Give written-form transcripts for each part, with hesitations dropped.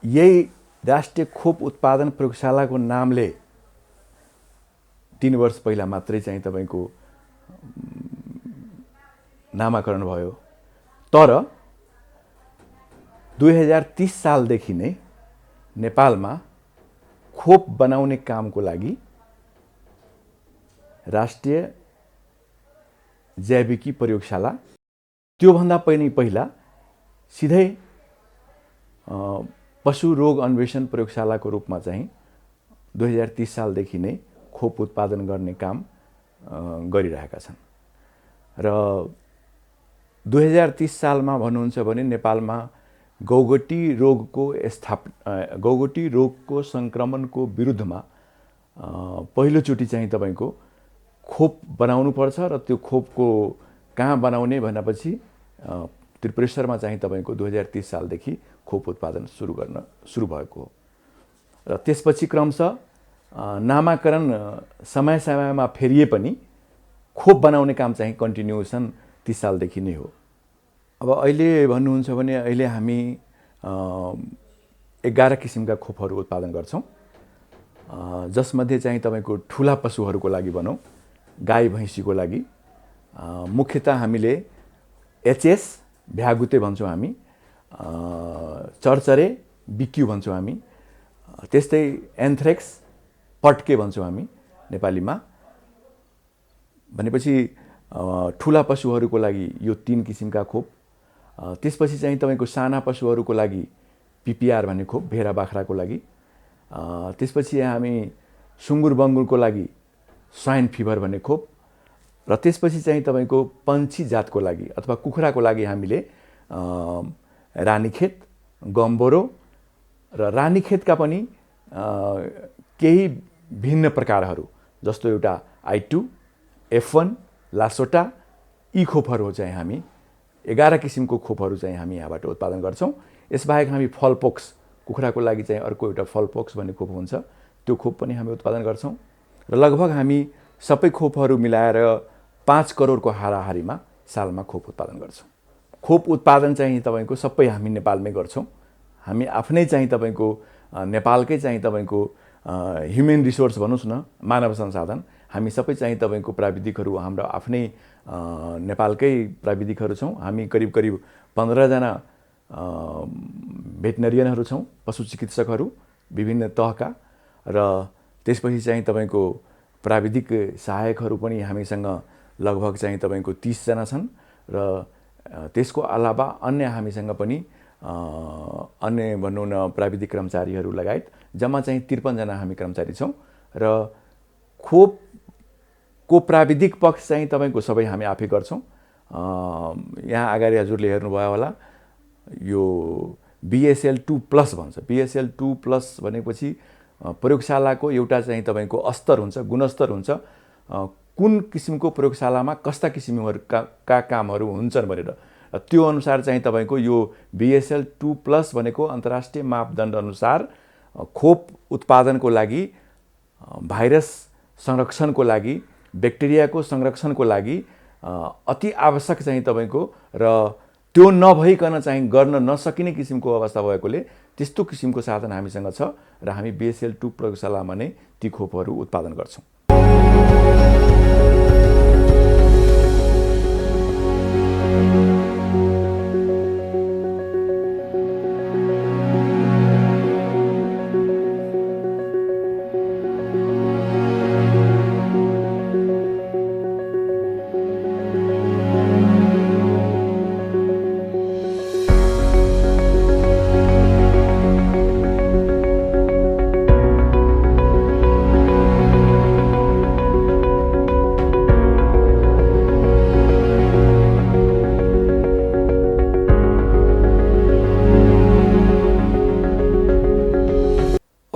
यही राष्ट्रिय खोप उत्पादन प्रयोगशालाको नामले 3 वर्ष पहिला मात्रै चाहिँ तपाईको नामाकरण भयो। तर 2030 सालदेखि नै नेपालमा खोप बनाउने कामको लागि राष्ट्रिय जैविकी प्रयोगशाला, त्योभन्दा पनि पहिला सिधै पशु रोग अन्वेषण प्रयोगशालाको रूपमा चाहिँ 2030 सालदेखि नै खोप उत्पादन गर्ने काम गरिरहेका छन्। र 2030 सालमा भन्नुहुन्छ भने नेपालमा गौगटी रोगको संक्रमणको विरुद्धमा पहिलोचोटि चाहिँ तपाईको खोप बनाउनु पर्छ र त्यो खोपको कहाँ बनाउने भनेपछि त्रिपुरेश्वरमा चाहिँ तपाईको 2030 सालदेखि खोप उत्पादन सुरु भएको हो। र त्यसपछि क्रमशः नामाकरण समय समयमा फेरिए पनि खोप बनाउने काम चाहिँ कन्टिन्युएसन 30 सालदेखि नै हो। अब अहिले भन्नुहुन्छ भने अहिले हामी 11 किसिमका खोपहरू उत्पादन गर्छौं, जसमध्ये चाहिँ तपाईको ठूला पशुहरूको लागि भनौं, गाई भैँसीको लागि मुख्यतः हामीले एचएस भ्यागुते भन्छौं हामी, चरचरे बिक्यु भन्छौं हामी, त्यस्तै एन्थ्रेक्स पट्के भन्छौं हामी नेपालीमा। भनेपछि ठूला पशुहरूको लागि यो 3 किसिमका खोप, त्यसपछि चाहिँ तपाईको साना पशुहरूको लागि पीपीआर भन्ने खोप, भेडा बाख्राको लागि, त्यसपछि हामी सुँगुर बङ्गुरको लागि स्वाइन फिभर भन्ने खोप, र त्यसपछि चाहिँ तपाईको पन्छी जातको लागि अथवा कुखुराको लागि हामीले रानीखेत, गम्बोरो र रानीखेतका पनि केही भिन्न प्रकारहरू, जस्तो एउटा I2, F1, लासोटा, यी खोपहरू चाहिँ हामी 11 किसिमको खोपहरू चाहिँ हामी यहाँबाट उत्पादन गर्छौं। यसबाहेक हामी फलपोक्स, कुखुराको लागि चाहिँ अर्को एउटा फलपोक्स भन्ने खोप हुन्छ, त्यो खोप पनि हामी उत्पादन गर्छौं। र लगभग हामी सबै खोपहरू मिलाएर 5 करोडको हाराहारीमा सालमा खोप उत्पादन गर्छौं। खोप उत्पादन चाहिँ तपाईको सबै हामी नेपालमै गर्छौं। हामी आफ्नै चाहिँ तपाईको नेपालकै चाहिँ तपाईको ह्युमन रिसोर्स भन्नुस् न, मानव संसाधन, हामी सबै चाहिँ तपाईको प्राविधिकहरू हाम्रो आफ्नै नेपालकै प्राविधिकहरू छौं। हामी करिब 15 जना भेटनेरियनहरू छौं, पशु चिकित्सकहरू विभिन्न तहका, र त्यसपछि चाहिँ तपाईको प्राविधिक सहायकहरू पनि हामीसँग लगभग चाहिँ तपाईको 30 जना छन्। र त्यसको अलावा अन्य हामीसँग पनि अन्य भनौं न प्राविधिक कर्मचारीहरू लगायत जम्मा चाहिँ 53 जना हामी कर्मचारी छौं। र खोपको प्राविधिक पक्ष चाहिँ तपाईको सबै हामी आफै गर्छौं। यहाँ अगाडि हजुरले हेर्नुभयो होला, यो BSL-2+ भन्छ। BSL-2+ भनेपछि प्रयोगशालाको एउटा चाहिँ तपाईको स्तर हुन्छ, गुणस्तर हुन्छ, कुन किसिमको प्रयोगशालामा कस्ता किसिमका कामहरू हुन्छन् भनेर। त्यो अनुसार चाहिँ तपाईको यो BSL-2+ भनेको अन्तर्राष्ट्रिय मापदण्ड अनुसार खोप उत्पादनको लागि, भाइरस संरक्षणको लागि, ब्याक्टेरियाको संरक्षणको लागि अति आवश्यक चाहिँ तपाईको, र त्यो नभइकन चाहिँ गर्न नसकिने किसिमको अवस्था भएकोले त्यस्तो किसिमको साधन हामीसँग छ र हामी BSL-2 प्रयोगशालामा नै ती खोपहरू उत्पादन गर्छौं।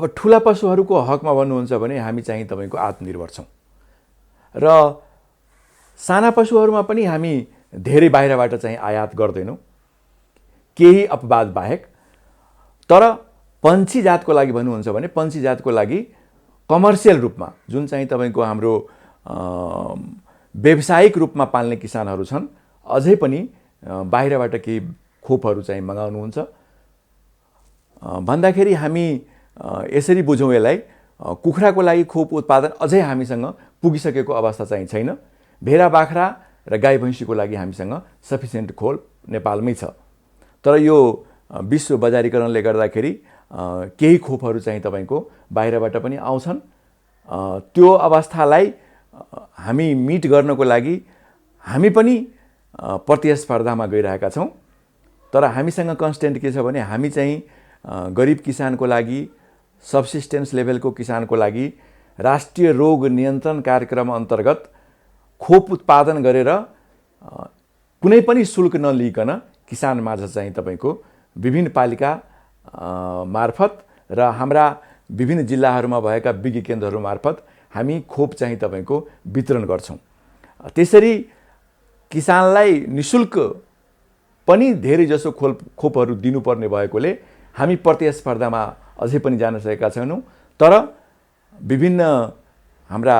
अब ठूला पशुहरूको हकमा भन्नुहुन्छ भने हामी चाहिँ तपाईको आत्मनिर्भर छौं, र साना पशुहरूमा पनि हामी धेरै बाहिरबाट चाहिँ आयात गर्दैनौं, केही अपवाद बाहेक। तर पन्छी जातको लागि भन्नुहुन्छ भने पन्छी जातको लागि कमर्सियल रूपमा जुन चाहिँ तपाईको हाम्रो व्यावसायिक रूपमा पाल्ने किसानहरू छन्, अझै पनि बाहिरबाट केही खोपहरू चाहिँ मगाउनुहुन्छ। भन्दाखेरि हामी यसरी बुझौँ यसलाई, कुखुराको लागि खोप उत्पादन अझै हामीसँग पुगिसकेको अवस्था चाहिँ छैन। भेडा बाख्रा र गाई भैँसीको लागि हामीसँग सफिसियन्ट खोप नेपालमै छ। तर यो विश्व बजारीकरणले गर्दाखेरि केही खोपहरू चाहिँ तपाईँको बाहिरबाट पनि आउँछन्। त्यो अवस्थालाई हामी मिट गर्नको लागि हामी पनि प्रतिस्पर्धामा गइरहेका छौँ। तर हामीसँग कन्स्टेन्ट के छ भने हामी चाहिँ गरिब किसानको लागि, सबसिस्टेन्स लेभलको किसानको लागि राष्ट्रिय रोग नियन्त्रण कार्यक्रम अन्तर्गत खोप उत्पादन गरेर कुनै पनि शुल्क नलिइकन किसान माझ चाहिँ तपाईँको विभिन्न पालिका मार्फत र हाम्रा विभिन्न जिल्लाहरूमा भएका विज्ञ केन्द्रहरू मार्फत हामी खोप चाहिँ तपाईँको वितरण गर्छौँ। त्यसरी किसानलाई निशुल्क पनि धेरै जसो खोपहरू दिनुपर्ने भएकोले हामी प्रतिस्पर्धामा अझै पनि जान सकेका छैनौँ। तर विभिन्न हाम्रा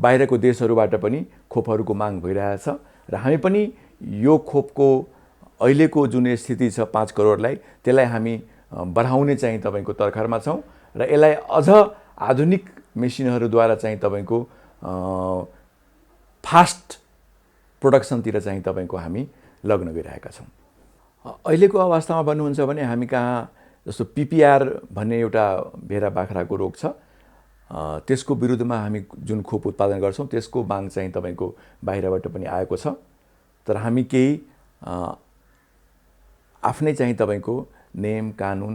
बाहिरको देशहरूबाट पनि खोपहरूको माग भइरहेछ र हामी पनि यो खोपको अहिलेको जुन स्थिति छ 5 करोडलाई, त्यसलाई हामी बढाउने चाहिँ तपाईँको तर्खरमा छौँ र यसलाई अझ आधुनिक मेसिनहरूद्वारा चाहिँ तपाईँको फास्ट प्रोडक्सनतिर चाहिँ तपाईँको हामी लग्न गइरहेका छौँ। अहिलेको अवस्थामा भन्नुहुन्छ भने हामी कहाँ जस्तो पिपिआर भन्ने एउटा भेडा बाख्राको रोग छ, त्यसको विरुद्धमा हामी जुन खोप उत्पादन गर्छौँ त्यसको माग चाहिँ तपाईँको बाहिरबाट पनि आएको छ। तर हामी केही आफ्नै चाहिँ तपाईँको नियम कानुन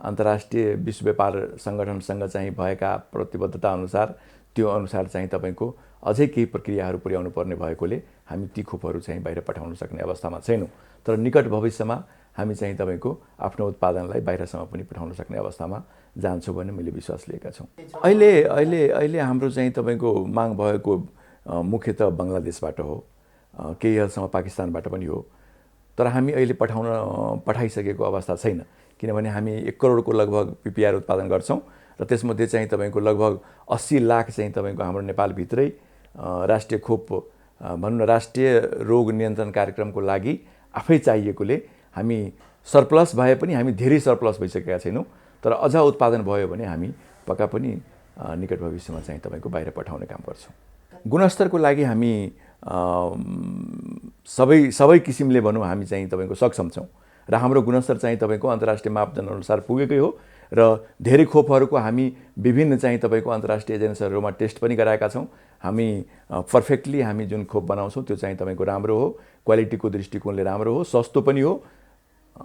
अन्तर्राष्ट्रिय विश्व व्यापार सङ्गठनसँग चाहिँ भएका प्रतिबद्धता अनुसार त्यो अनुसार चाहिँ तपाईँको अझै केही प्रक्रियाहरू पुर्याउनु पर्ने भएकोले हामी ती खोपहरू चाहिँ बाहिर पठाउन सक्ने अवस्थामा छैनौँ। तर निकट भविष्यमा हामी चाहिँ तपाईँको आफ्नो उत्पादनलाई बाहिरसम्म पनि पठाउन सक्ने अवस्थामा जान्छौँ भन्ने मैले विश्वास लिएका छौँ। अहिले हाम्रो चाहिँ तपाईँको माग भएको मुख्यतः बङ्गलादेशबाट हो, केही हदसम्म पाकिस्तानबाट पनि हो। तर हामी अहिले पठाइसकेको अवस्था छैन, किनभने हामी 1 करोडको लगभग पिपिआर उत्पादन गर्छौँ र त्यसमध्ये चाहिँ तपाईँको लगभग 80 लाख चाहिँ तपाईँको हाम्रो नेपालभित्रै राष्ट्रिय खोप भनौँ न राष्ट्रिय रोग नियन्त्रण कार्यक्रमको लागि आफै चाहिएकोले हामी सरप्लस भए पनि हामी धेरै सरप्लस भइसकेका छैनौँ। तर अझ उत्पादन भयो भने हामी पक्का पनि निकट भविष्यमा चाहिँ तपाईँको बाहिर पठाउने काम गर्छौँ। गुणस्तरको लागि हामी सबै किसिमले भनौँ हामी चाहिँ तपाईँको सक्षम छौँ र हाम्रो गुणस्तर चाहिँ तपाईँको अन्तर्राष्ट्रिय मापदण्ड अनुसार पुगेकै हो र धेरै खोपहरूको हामी विभिन्न चाहिँ तपाईँको अन्तर्राष्ट्रिय एजेन्सीहरूमा टेस्ट पनि गराएका छौँ। हामी पर्फेक्टली हामी जुन खोप बनाउँछौँ त्यो चाहिँ तपाईँको राम्रो हो, क्वालिटीको दृष्टिकोणले राम्रो हो, सस्तो पनि हो।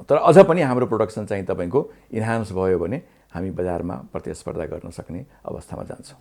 तर अझ पनि हाम्रो प्रोडक्सन चाहिँ तपाईँको इन्हान्स भयो भने हामी बजारमा प्रतिस्पर्धा गर्न सक्ने अवस्थामा जान्छौँ।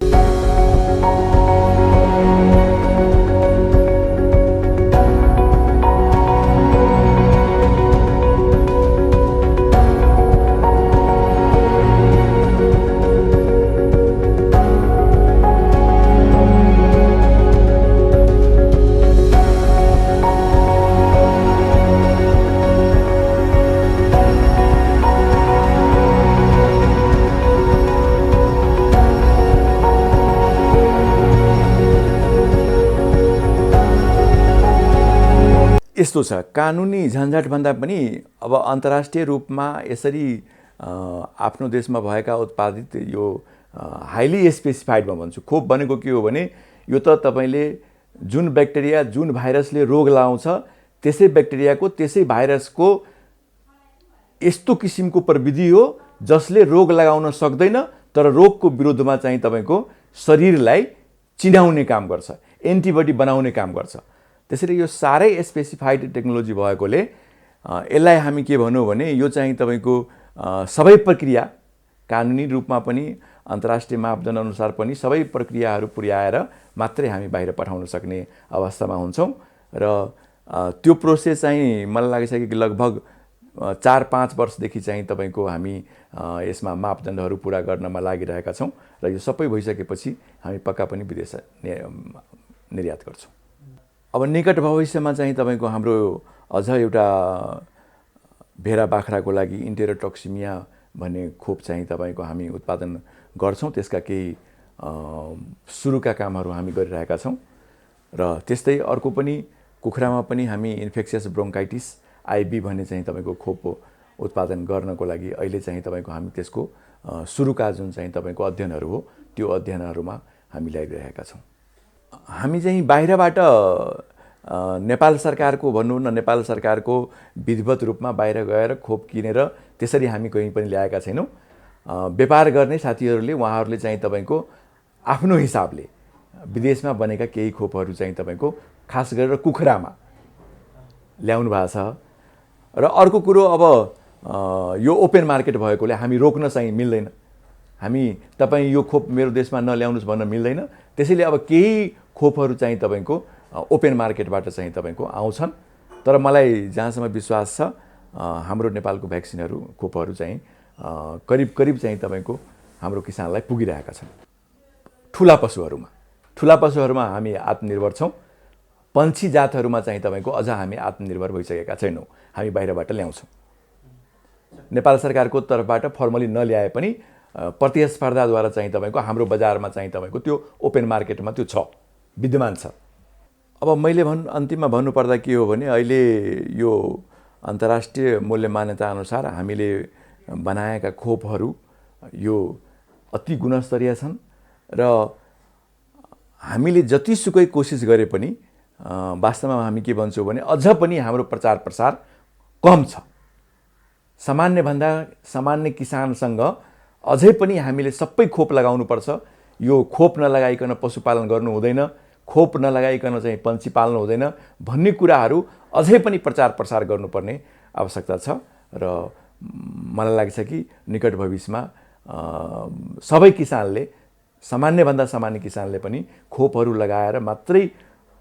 यस्तो छ, कानुनी झन्झटभन्दा पनि अब अन्तर्राष्ट्रिय रूपमा यसरी आफ्नो देशमा भएका उत्पादित यो हाइली स्पेसिफाइड म भन्छु खोप भनेको के हो भने यो त तपाईँले जुन ब्याक्टेरिया जुन भाइरसले रोग लगाउँछ त्यसै ब्याक्टेरियाको त्यसै भाइरसको यस्तो किसिमको प्रविधि हो जसले रोग लगाउन सक्दैन तर रोगको विरुद्धमा चाहिँ तपाईँको शरीरलाई चिनाउने काम गर्छ, एन्टिबडी बनाउने काम गर्छ। त्यसैले यो साह्रै स्पेसिफाइड टेक्नोलोजी भएकोले यसलाई हामी के भनौँ भने यो चाहिँ तपाईँको सबै प्रक्रिया कानुनी रूपमा पनि अन्तर्राष्ट्रिय मापदण्ड अनुसार पनि सबै प्रक्रियाहरू पुर्याएर मात्रै हामी बाहिर पठाउन सक्ने अवस्थामा हुन्छौँ र त्यो प्रोसेस चाहिँ मलाई लाग्छ कि लगभग 4-5 वर्षदेखि चाहिँ तपाईँको हामी यसमा मापदण्डहरू पुरा गर्नमा लागिरहेका छौँ र यो सबै भइसकेपछि हामी पक्का पनि विदेश निर्यात गर्छौँ। अब निकट भविष्यमा चाहिँ तपाईँको हाम्रो अझ एउटा भेडा बाख्राको लागि इन्टेरोटोक्सिमिया भन्ने खोप चाहिँ तपाईँको हामी उत्पादन गर्छौँ। त्यसका केही सुरुका कामहरू हामी गरिरहेका छौँ र त्यस्तै अर्को पनि कुखुरामा पनि हामी इन्फेक्सियस ब्रोन्काइटिस आइबी भन्ने चाहिँ तपाईँको खोप उत्पादन गर्नको लागि अहिले चाहिँ तपाईँको हामी त्यसको सुरुका जुन चाहिँ तपाईँको अध्ययनहरू हो त्यो अध्ययनहरूमा हामी लागिरहेका छौँ। हामी चाहिँ बाहिरबाट नेपाल सरकारको भनौँ न, नेपाल सरकारको विधिवत रूपमा बाहिर गएर खोप किनेर त्यसरी हामी कहीँ पनि ल्याएका छैनौँ। व्यापार गर्ने साथीहरूले उहाँहरूले चाहिँ तपाईँको आफ्नो हिसाबले विदेशमा बनेका केही खोपहरू चाहिँ तपाईँको खास गरेर कुखुरामा ल्याउनु भएको छ। र अर्को कुरो, अब यो ओपन मार्केट भएकोले हामी रोक्न चाहिँ मिल्दैन। हामी तपाईँ यो खोप मेरो देशमा नल्याउनुहोस् भन्न मिल्दैन। त्यसैले अब केही खोपहरू चाहिँ तपाईँको ओपन मार्केटबाट चाहिँ तपाईँको आउँछन्। तर मलाई जहाँसम्म विश्वास छ हाम्रो नेपालको भ्याक्सिनहरू खोपहरू चाहिँ करिब चाहिँ तपाईँको हाम्रो किसानलाई पुगिरहेका छन्। ठुला पशुहरूमा हामी आत्मनिर्भर छौँ। पन्छी जातहरूमा चाहिँ तपाईँको अझ हामी आत्मनिर्भर भइसकेका छैनौँ। हामी बाहिरबाट ल्याउँछौँ। नेपाल सरकारको तर्फबाट फर्मली नल्याए पनि प्रतिस्पर्धाद्वारा चाहिँ तपाईँको हाम्रो बजारमा चाहिँ तपाईँको त्यो ओपन मार्केटमा त्यो छ, विद्यमान छ। अब मैले अन्तिममा भन्नुपर्दा के हो भने अहिले यो अन्तर्राष्ट्रिय मूल्य मान्यता अनुसार हामीले बनाएका खोपहरू यो अति गुणस्तरीय छन् र हामीले जतिसुकै कोसिस गरे पनि वास्तवमा हामी के भन्छौँ भने अझ पनि हाम्रो प्रचार प्रसार कम छ। सामान्य किसानसँग अझै पनि हामीले सबै खोप लगाउनुपर्छ, यो खोप नलगाइकन पशुपालन गर्नु हुँदैन, खोप नलगाइकन चाहिँ पन्छी पाल्नु हुँदैन भन्ने कुराहरू अझै पनि प्रचार प्रसार गर्नुपर्ने आवश्यकता छ। र मलाई लाग्छ कि निकट भविष्यमा सबै किसानले, सामान्य किसानले पनि खोपहरू लगाएर मात्रै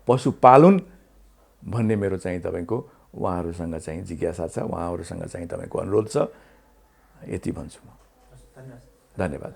पशुपालन भन्ने मेरो चाहिँ तपाईँको उहाँहरूसँग चाहिँ जिज्ञासा छ, उहाँहरूसँग चाहिँ तपाईँको अनुरोध छ। यति भन्छु म। धन्यवाद।